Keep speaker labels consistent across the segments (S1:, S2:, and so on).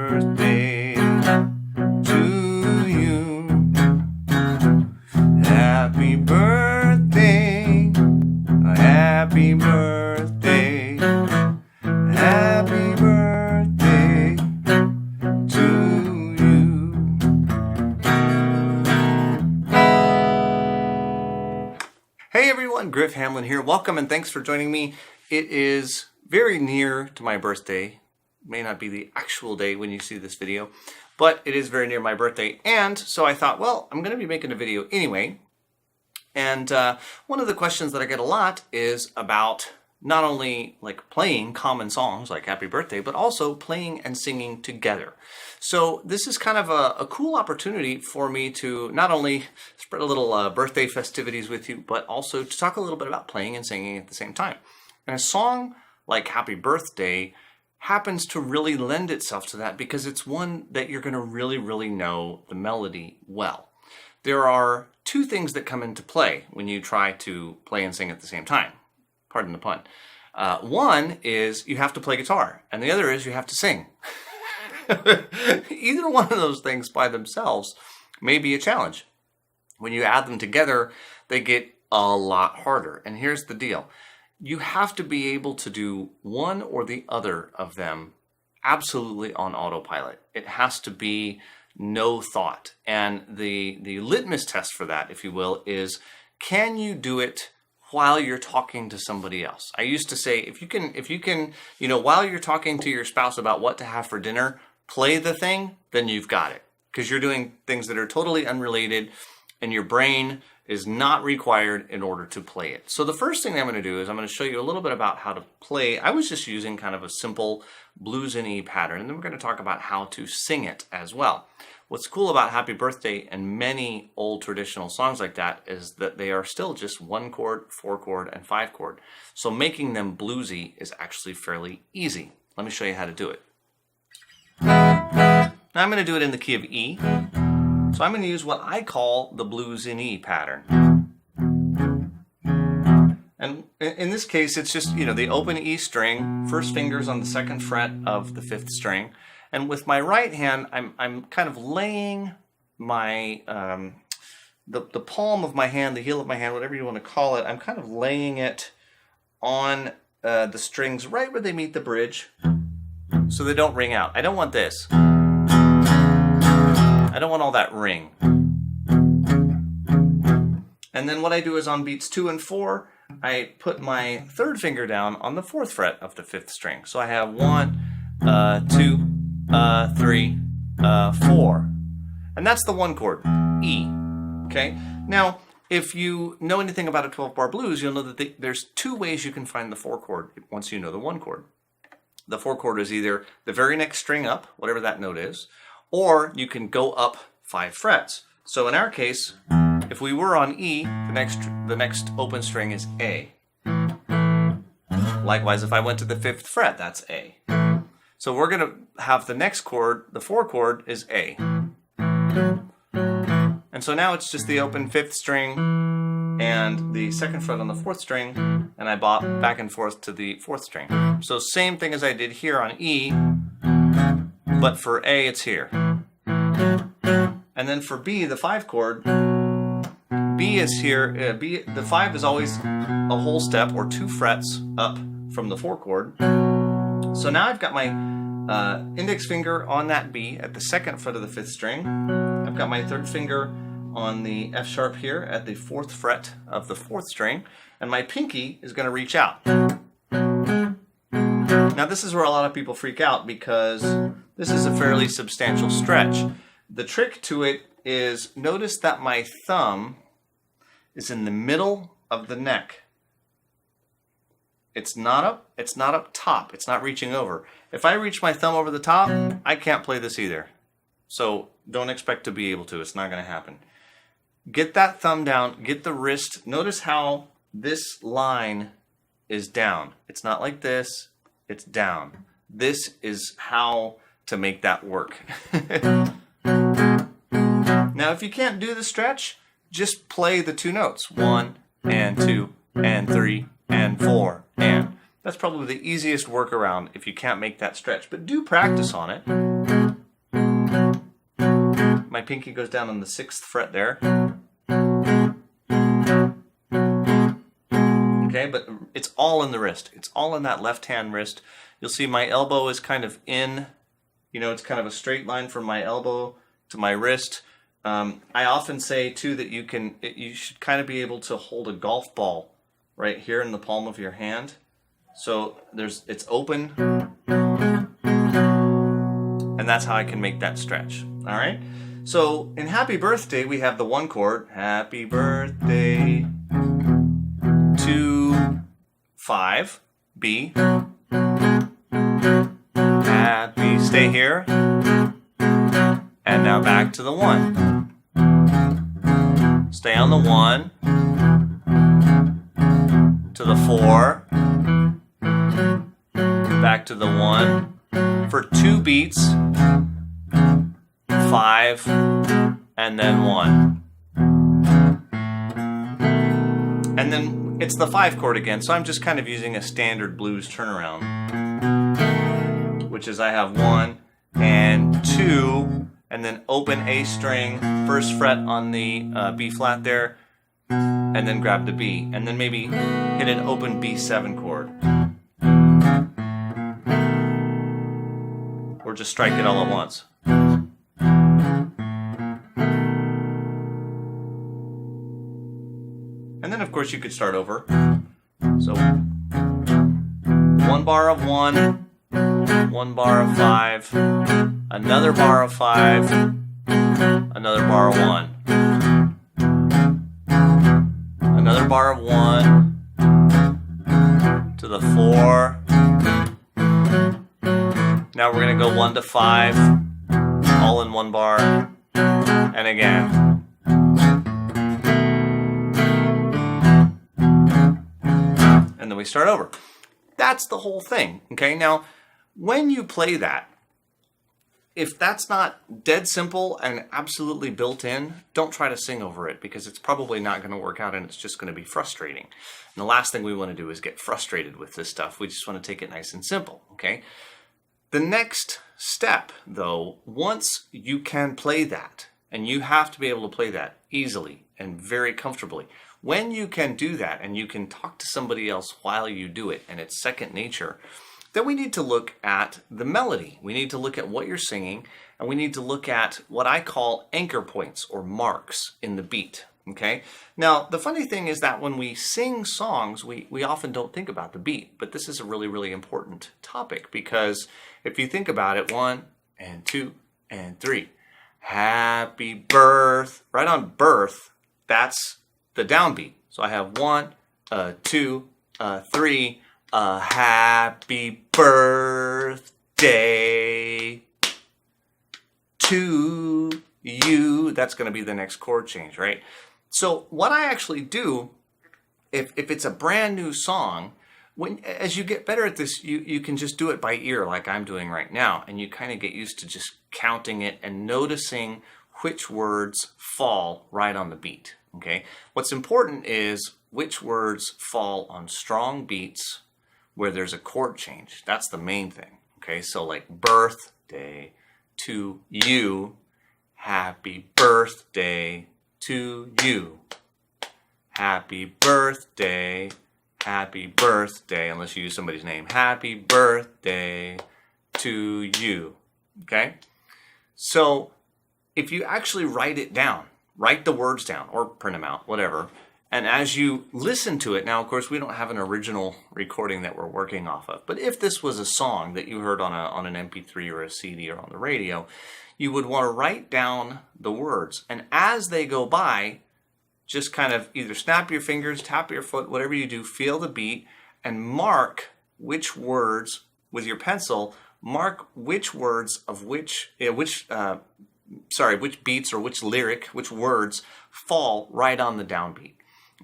S1: birthday to you. Happy birthday, happy birthday, happy birthday to you. Hey everyone, Griff Hamlin here. Welcome and thanks for joining me. It is very near to my birthday. May not be the actual day when you see this video, but it is very near my birthday. And so I thought, well, I'm going to be making a video anyway. And one of the questions that I get a lot is about not only like playing common songs like Happy Birthday, but also playing and singing together. So this is kind of a cool opportunity for me to not only spread a little birthday festivities with you, but also to talk a little bit about playing and singing at the same time. And a song like Happy Birthday happens to really lend itself to that because it's one that you're going to really know the melody well. There are two things that come into play when you try to play and sing at the same time. Pardon the pun. One is you have to play guitar, and the other is you have to sing. Either one of those things by themselves may be a challenge. When you add them together, they get a lot harder. And here's the deal. You have to be able to do one or the other of them absolutely on autopilot. It has to be no thought. And the litmus test for that, if you will, is can you do it while you're talking to somebody else? I used to say, if you can, while you're talking to your spouse about what to have for dinner, play the thing, then you've got it. Because you're doing things that are totally unrelated and your brain is not required in order to play it. So the first thing I'm going to do is I'm going to show you a little bit about how to play. I was just using kind of a simple blues in E pattern, and then we're going to talk about how to sing it as well. What's cool about Happy Birthday and many old traditional songs like that is that they are still just 1 chord, 4 chord, and 5 chord. So making them bluesy is actually fairly easy. Let me show you how to do it. Now I'm going to do it in the key of E. So I'm going to use what I call the blues in E pattern. And in this case, it's just, the open E string, first finger's on the 2nd fret of the 5th string. And with my right hand, I'm kind of laying my, the palm of my hand, the heel of my hand, whatever you want to call it, I'm kind of laying it on the strings right where they meet the bridge so they don't ring out. I don't want this. I don't want all that ring. And then what I do is on beats 2 and 4, I put my 3rd finger down on the 4th fret of the 5th string. So I have 1, 2, 3, 4. And that's the 1 chord, E. Okay? Now, if you know anything about a 12-bar blues, you'll know that there's 2 ways you can find the 4 chord once you know the 1 chord. The 4 chord is either the very next string up, whatever that note is, or you can go up 5 frets. So in our case, if we were on E, the next open string is A. Likewise, if I went to the 5th fret, that's A. So we're going to have the next chord, the 4 chord is A. And so now it's just the open 5th string and the 2nd fret on the 4th string, and I bop back and forth to the 4th string. So same thing as I did here on E, but for A it's here. And then for B, the 5 chord, B is here. B, the 5 is always a whole step or 2 frets up from the 4 chord. So now I've got my index finger on that B at the 2nd fret of the 5th string. I've got my 3rd finger on the F sharp here at the 4th fret of the 4th string, and my pinky is going to reach out. Now this is where a lot of people freak out because this is a fairly substantial stretch. The trick to it is notice that my thumb is in the middle of the neck. It's not up top. It's not reaching over. If I reach my thumb over the top, I can't play this either. So don't expect to be able to. It's not going to happen. Get that thumb down, get the wrist. Notice how this line is down. It's not like this, it's down. This is how to make that work. Now, if you can't do the stretch, just play the 2 notes. 1 and 2 and 3 and 4 and. That's probably the easiest workaround if you can't make that stretch. But do practice on it. My pinky goes down on the 6th fret there. Okay, but it's all in the wrist. It's all in that left hand wrist. You'll see my elbow is kind of in, it's kind of a straight line from my elbow to my wrist. I often say too that you should kind of be able to hold a golf ball right here in the palm of your hand. So it's open, and that's how I can make that stretch. All right. So in Happy Birthday, we have the 1 chord, Happy Birthday to 5, B. Happy, stay here. And now back to the 1. Stay on the 1. To the 4. Back to the 1. For 2 beats. 5. And then 1. And then it's the 5 chord again, so I'm just kind of using a standard blues turnaround, which is I have 1 and 2, and then open A string, 1st fret on the B flat there, and then grab the B, and then maybe hit an open B7 chord. Or just strike it all at once. And then of course you could start over. So 1 bar of 1, 1 bar of 5, another bar of 5, another bar of 1, another bar of 1 to the 4. Now we're going to go 1 to 5, all in 1 bar, and again. And then we start over. That's the whole thing. Okay, now when you play that, if that's not dead simple and absolutely built in, don't try to sing over it, because it's probably not going to work out and it's just going to be frustrating. And the last thing we want to do is get frustrated with this stuff. We just want to take it nice and simple. Okay. The next step, though, once you can play that, and you have to be able to play that easily and very comfortably, when you can do that and you can talk to somebody else while you do it, and it's second nature, then we need to look at the melody. We need to look at what you're singing, and we need to look at what I call anchor points or marks in the beat. Okay. Now, the funny thing is that when we sing songs, we often don't think about the beat, but this is a really, really important topic, because if you think about it, 1 and 2 and 3, happy birth, right on birth, that's the downbeat. So I have 1, 2, 3, happy birthday to you. That's going to be the next chord change, right? So what I actually do, if it's a brand new song, as you get better at this, you can just do it by ear like I'm doing right now, and you kind of get used to just counting it and noticing which words fall right on the beat. Okay. What's important is which words fall on strong beats where there's a chord change. That's the main thing. Okay. So like birthday to you, happy birthday to you, happy birthday, unless you use somebody's name, happy birthday to you. Okay. So if you actually write it down, write the words down or print them out, whatever. And as you listen to it, now, of course, we don't have an original recording that we're working off of. But if this was a song that you heard on an MP3 or a CD or on the radio, you would want to write down the words. And as they go by, just kind of either snap your fingers, tap your foot, whatever you do, feel the beat, and mark which words with your pencil, mark which words of which beats or which lyric, which words fall right on the downbeat.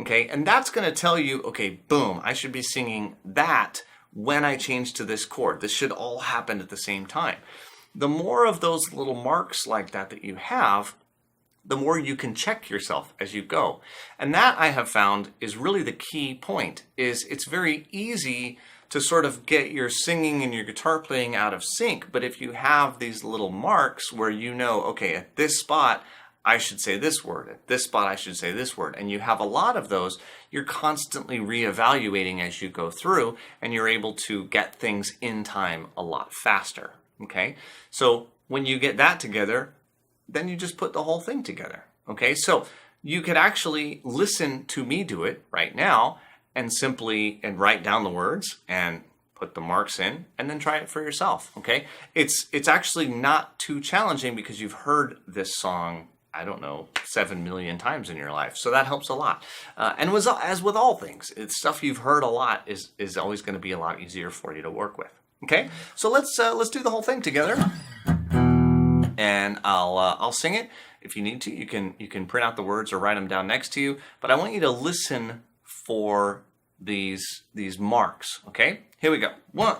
S1: Okay, and that's going to tell you, okay, boom, I should be singing that when I change to this chord. This should all happen at the same time. The more of those little marks like that you have, the more you can check yourself as you go. And that, I have found, is really the key point. Is it's very easy to sort of get your singing and your guitar playing out of sync. But if you have these little marks where you know, okay, at this spot, I should say this word. At this spot, I should say this word. And you have a lot of those, you're constantly reevaluating as you go through, and you're able to get things in time a lot faster. Okay? So when you get that together, then you just put the whole thing together. Okay? So you could actually listen to me do it right now and write down the words and put the marks in, and then try it for yourself. Okay? It's actually not too challenging because you've heard this song, I don't know, 7 million times in your life. So that helps a lot. As with all things, it's stuff you've heard a lot is always going to be a lot easier for you to work with. Okay? So let's do the whole thing together. And I'll sing it. If you need to, you can print out the words or write them down next to you. But I want you to listen for these marks. Okay? Here we go. 1,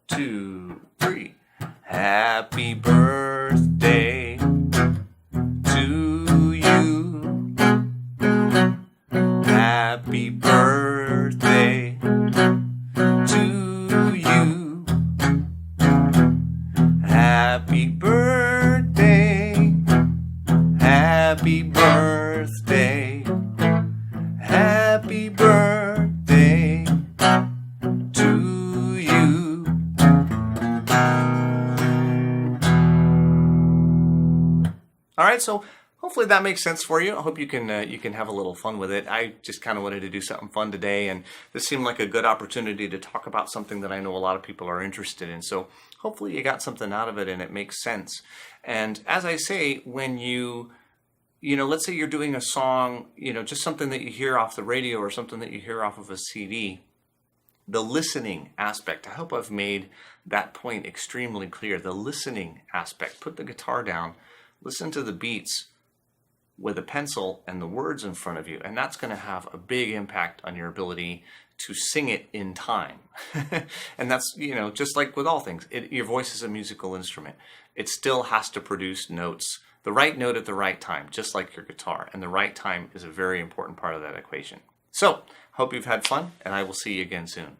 S1: 2, 3. Happy birthday to you. Happy birthday to you. Happy birthday. Happy birthday. Happy birthday to you. All right, so hopefully that makes sense for you. I hope you can have a little fun with it. I just kind of wanted to do something fun today, and this seemed like a good opportunity to talk about something that I know a lot of people are interested in. So hopefully you got something out of it and it makes sense. And as I say, when let's say you're doing a song, just something that you hear off the radio or something that you hear off of a CD, the listening aspect, I hope I've made that point extremely clear. The listening aspect, put the guitar down, listen to the beats with a pencil and the words in front of you, and that's going to have a big impact on your ability to sing it in time. And that's, just like with all things, your voice is a musical instrument. It still has to produce notes, the right note at the right time, just like your guitar. And the right time is a very important part of that equation. So, hope you've had fun, and I will see you again soon.